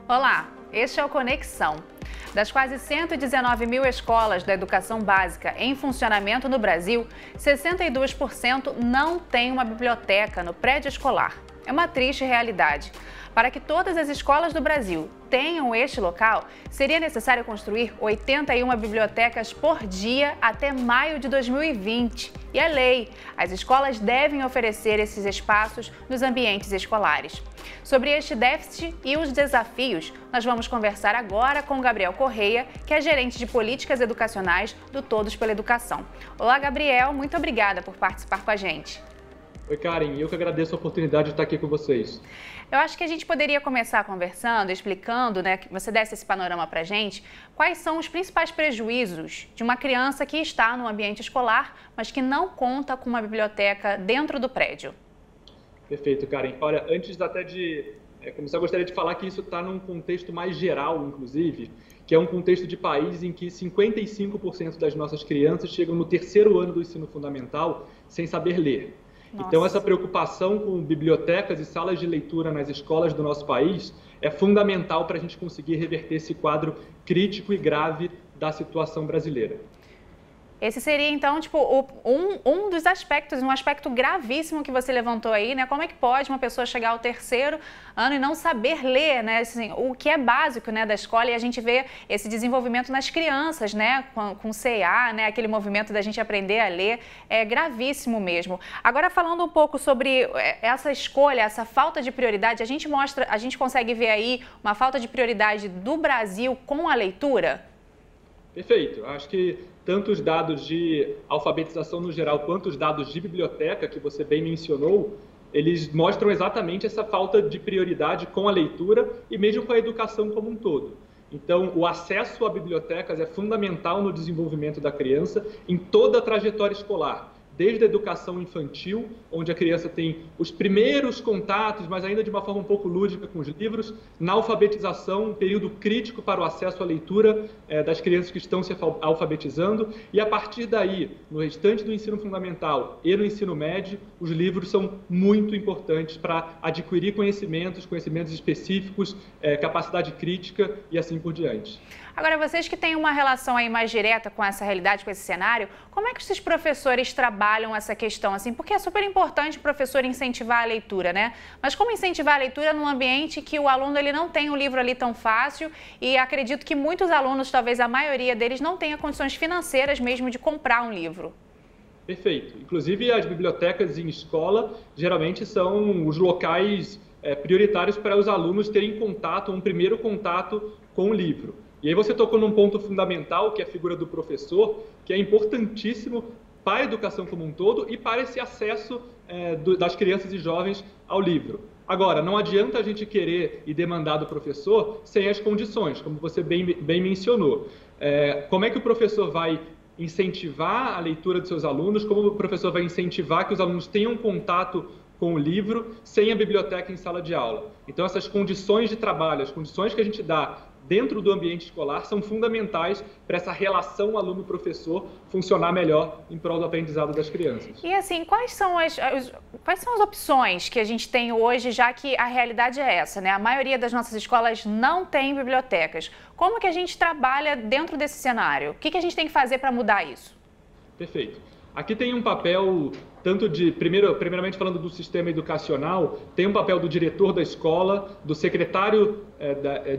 Olá, este é o Conexão. Das quase 119 mil escolas da educação básica em funcionamento no Brasil, 62% não têm uma biblioteca no prédio escolar. É uma triste realidade. Para que todas as escolas do Brasil tenham este local, seria necessário construir 81 bibliotecas por dia até maio de 2020. E é lei, as escolas devem oferecer esses espaços nos ambientes escolares. Sobre este déficit e os desafios, nós vamos conversar agora com Gabriel Correia, que é gerente de políticas educacionais do Todos pela Educação. Olá, Gabriel, muito obrigada por participar com a gente. Oi, Karen, eu que agradeço a oportunidade de estar aqui com vocês. Eu acho que a gente poderia começar conversando, explicando, que você desse esse panorama para a gente, quais são os principais prejuízos de uma criança que está no ambiente escolar, mas que não conta com uma biblioteca dentro do prédio. Perfeito, Karen. Olha, antes até de começar, eu gostaria de falar que isso está num contexto mais geral, inclusive, que é um contexto de país em que 55% das nossas crianças chegam no terceiro ano do ensino fundamental sem saber ler. Nossa. Então, essa preocupação com bibliotecas e salas de leitura nas escolas do nosso país é fundamental para a gente conseguir reverter esse quadro crítico e grave da situação brasileira. Esse seria, então, um dos aspectos, um aspecto gravíssimo que você levantou aí, né? Como é que pode uma pessoa chegar ao terceiro ano e não saber ler, né? Assim, o que é básico, né, da escola, e a gente vê esse desenvolvimento nas crianças, né? Com CA, né? Aquele movimento da gente aprender a ler, é gravíssimo mesmo. Agora, falando um pouco sobre essa escolha, essa falta de prioridade, a gente consegue ver aí uma falta de prioridade do Brasil com a leitura? Perfeito. Acho que tanto os dados de alfabetização no geral quanto os dados de biblioteca, que você bem mencionou, eles mostram exatamente essa falta de prioridade com a leitura e mesmo com a educação como um todo. Então, o acesso a bibliotecas é fundamental no desenvolvimento da criança em toda a trajetória escolar. Desde a educação infantil, onde a criança tem os primeiros contatos, mas ainda de uma forma um pouco lúdica com os livros, na alfabetização, um período crítico para o acesso à leitura das crianças que estão se alfabetizando, e a partir daí, no restante do ensino fundamental e no ensino médio, os livros são muito importantes para adquirir conhecimentos específicos, capacidade crítica e assim por diante. Agora, vocês que têm uma relação aí mais direta com essa realidade, com esse cenário, como é que esses professores trabalham essa questão, assim? Porque é super importante o professor incentivar a leitura, né? Mas como incentivar a leitura num ambiente que o aluno ele não tem um livro ali tão fácil e acredito que muitos alunos, talvez a maioria deles, não tenha condições financeiras mesmo de comprar um livro? Perfeito. Inclusive, as bibliotecas em escola geralmente são os locais prioritários para os alunos terem contato, um primeiro contato com o livro. E aí você tocou num ponto fundamental, que é a figura do professor, que é importantíssimo para a educação como um todo e para esse acesso das crianças e jovens ao livro. Agora, não adianta a gente querer e demandar do professor sem as condições, como você bem mencionou. Como é que o professor vai incentivar a leitura dos seus alunos? Como o professor vai incentivar que os alunos tenham contato com o livro sem a biblioteca em sala de aula? Então, essas condições de trabalho, as condições que a gente dá dentro do ambiente escolar são fundamentais para essa relação aluno-professor funcionar melhor em prol do aprendizado das crianças. E assim, quais são as opções que a gente tem hoje, já que a realidade é essa, né? A maioria das nossas escolas não tem bibliotecas. Como que a gente trabalha dentro desse cenário? O que a gente tem que fazer para mudar isso? Perfeito. Aqui tem um papel, tanto de, primeiramente falando do sistema educacional, tem um papel do diretor da escola, do secretário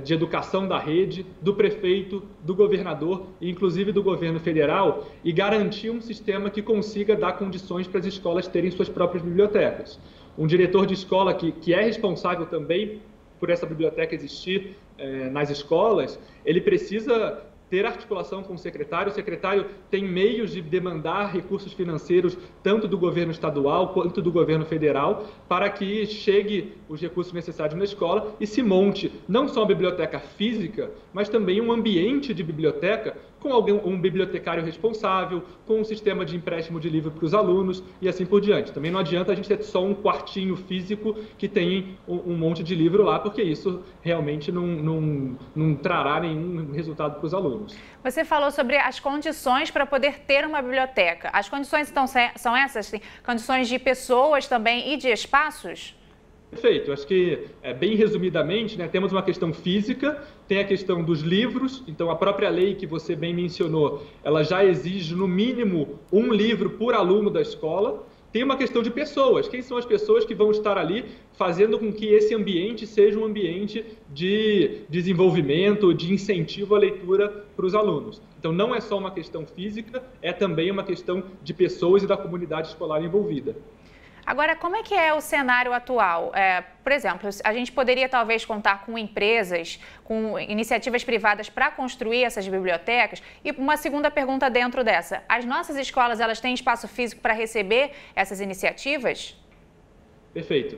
de educação da rede, do prefeito, do governador e inclusive do governo federal, e garantir um sistema que consiga dar condições para as escolas terem suas próprias bibliotecas. Um diretor de escola que é responsável também por essa biblioteca existir nas escolas, ele precisa ter articulação com o secretário tem meios de demandar recursos financeiros tanto do governo estadual quanto do governo federal para que chegue os recursos necessários na escola e se monte não só uma biblioteca física, mas também um ambiente de biblioteca com um bibliotecário responsável, com um sistema de empréstimo de livro para os alunos e assim por diante. Também não adianta a gente ter só um quartinho físico que tem um monte de livro lá, porque isso realmente não trará nenhum resultado para os alunos. Você falou sobre as condições para poder ter uma biblioteca. As condições então são essas? Condições de pessoas também e de espaços? Perfeito. Acho que, bem resumidamente, né, temos uma questão física, tem a questão dos livros, então a própria lei que você bem mencionou, ela já exige no mínimo um livro por aluno da escola. Tem uma questão de pessoas. Quem são as pessoas que vão estar ali fazendo com que esse ambiente seja um ambiente de desenvolvimento, de incentivo à leitura para os alunos? Então, não é só uma questão física, é também uma questão de pessoas e da comunidade escolar envolvida. Agora, como é que é o cenário atual? Por exemplo, a gente poderia talvez contar com empresas, com iniciativas privadas para construir essas bibliotecas? E uma segunda pergunta dentro dessa, as nossas escolas, elas têm espaço físico para receber essas iniciativas? Perfeito.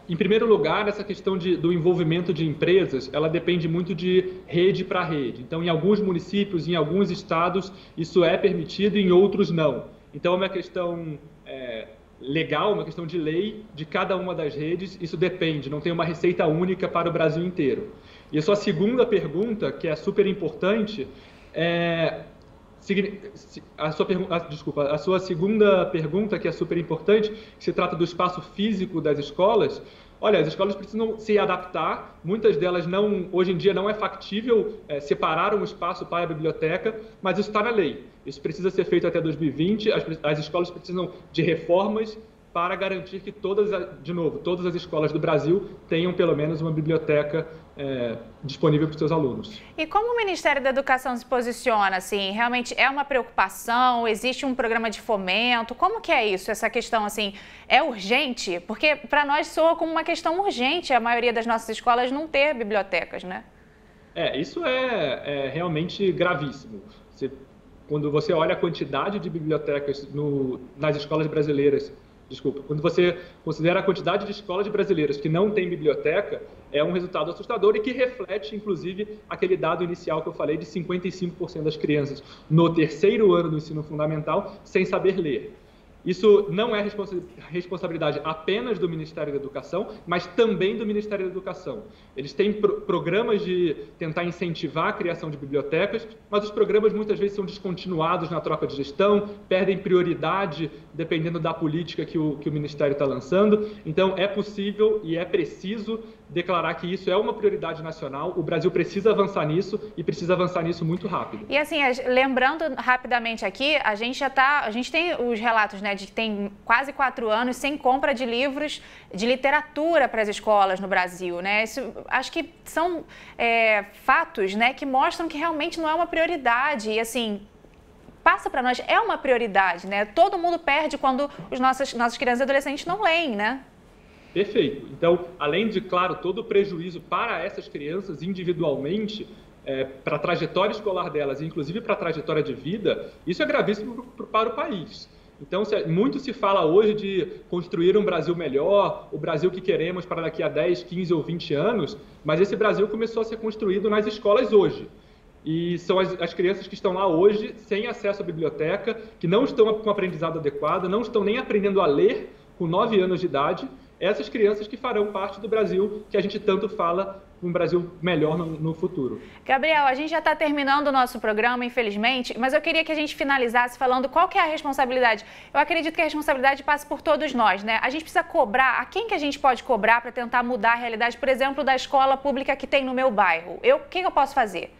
Em primeiro lugar, essa questão do envolvimento de empresas, ela depende muito de rede para rede. Então, em alguns municípios, em alguns estados, isso é permitido, em outros não. Então, é uma questão legal, uma questão de lei de cada uma das redes, isso depende, não tem uma receita única para o Brasil inteiro. E a sua segunda pergunta, que é super importante, a sua segunda pergunta, que é super importante, que se trata do espaço físico das escolas. Olha, as escolas precisam se adaptar, muitas delas hoje em dia não é factível separar um espaço para a biblioteca, mas isso está na lei. Isso precisa ser feito até 2020, as escolas precisam de reformas para garantir que todas as escolas do Brasil tenham pelo menos uma biblioteca disponível para os seus alunos. E como o Ministério da Educação se posiciona? Assim, realmente é uma preocupação? Existe um programa de fomento? Como que é isso? Essa questão assim, é urgente? Porque para nós soa como uma questão urgente a maioria das nossas escolas não ter bibliotecas, né? Isso é realmente gravíssimo. Quando você olha a quantidade de bibliotecas nas escolas brasileiras, quando você considera a quantidade de escolas brasileiras que não têm biblioteca, é um resultado assustador e que reflete, inclusive, aquele dado inicial que eu falei de 55% das crianças no terceiro ano do ensino fundamental sem saber ler. Isso não é responsabilidade apenas do Ministério da Educação, mas também do Ministério da Educação. Eles têm programas de tentar incentivar a criação de bibliotecas, mas os programas muitas vezes são descontinuados na troca de gestão, perdem prioridade dependendo da política que o Ministério está lançando. Então, é possível e é preciso declarar que isso é uma prioridade nacional, o Brasil precisa avançar nisso e precisa avançar nisso muito rápido. E assim, lembrando rapidamente aqui, a gente tem os relatos, né, de que tem quase 4 anos sem compra de livros de literatura para as escolas no Brasil, né? Isso, acho que são fatos, né, que mostram que realmente não é uma prioridade e assim, passa para nós, é uma prioridade, né? Todo mundo perde quando nossas crianças e adolescentes não leem, né? Perfeito. Então, além de, claro, todo o prejuízo para essas crianças individualmente, para a trajetória escolar delas, inclusive para a trajetória de vida, isso é gravíssimo para o país. Então, muito se fala hoje de construir um Brasil melhor, o Brasil que queremos para daqui a 10, 15 ou 20 anos, mas esse Brasil começou a ser construído nas escolas hoje. E são as crianças que estão lá hoje sem acesso à biblioteca, que não estão com aprendizado adequado, não estão nem aprendendo a ler com 9 anos de idade, essas crianças que farão parte do Brasil que a gente tanto fala, um Brasil melhor no futuro. Gabriel, a gente já está terminando o nosso programa, infelizmente, mas eu queria que a gente finalizasse falando qual que é a responsabilidade. Eu acredito que a responsabilidade passa por todos nós, né? A gente precisa cobrar, a quem que a gente pode cobrar para tentar mudar a realidade, por exemplo, da escola pública que tem no meu bairro? O que eu posso fazer?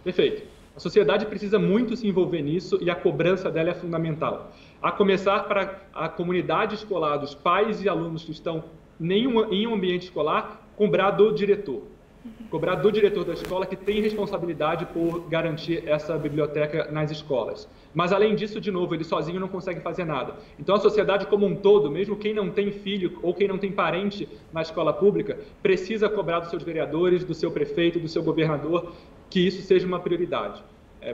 Perfeito. A sociedade precisa muito se envolver nisso e a cobrança dela é fundamental. A começar para a comunidade escolar, dos pais e alunos que estão em um ambiente escolar, cobrar do diretor. Cobrar do diretor da escola que tem responsabilidade por garantir essa biblioteca nas escolas. Mas, além disso, de novo, ele sozinho não consegue fazer nada. Então, a sociedade como um todo, mesmo quem não tem filho ou quem não tem parente na escola pública, precisa cobrar dos seus vereadores, do seu prefeito, do seu governador, que isso seja uma prioridade.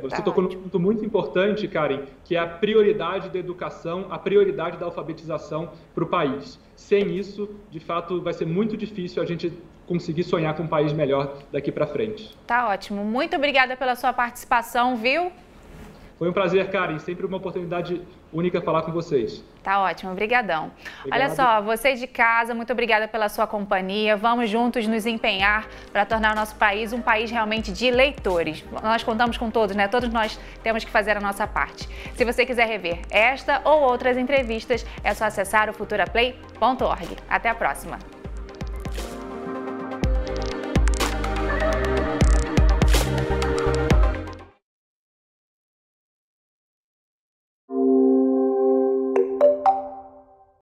Você tocou num ponto muito importante, Karen, que é a prioridade da educação, a prioridade da alfabetização para o país. Sem isso, de fato, vai ser muito difícil a gente conseguir sonhar com um país melhor daqui para frente. Tá ótimo. Muito obrigada pela sua participação, viu? Foi um prazer, Karen. Sempre uma oportunidade única falar com vocês. Tá ótimo, obrigadão. Olha só, vocês de casa, muito obrigada pela sua companhia. Vamos juntos nos empenhar para tornar o nosso país um país realmente de leitores. Nós contamos com todos, né? Todos nós temos que fazer a nossa parte. Se você quiser rever esta ou outras entrevistas, é só acessar o futuraplay.org. Até a próxima.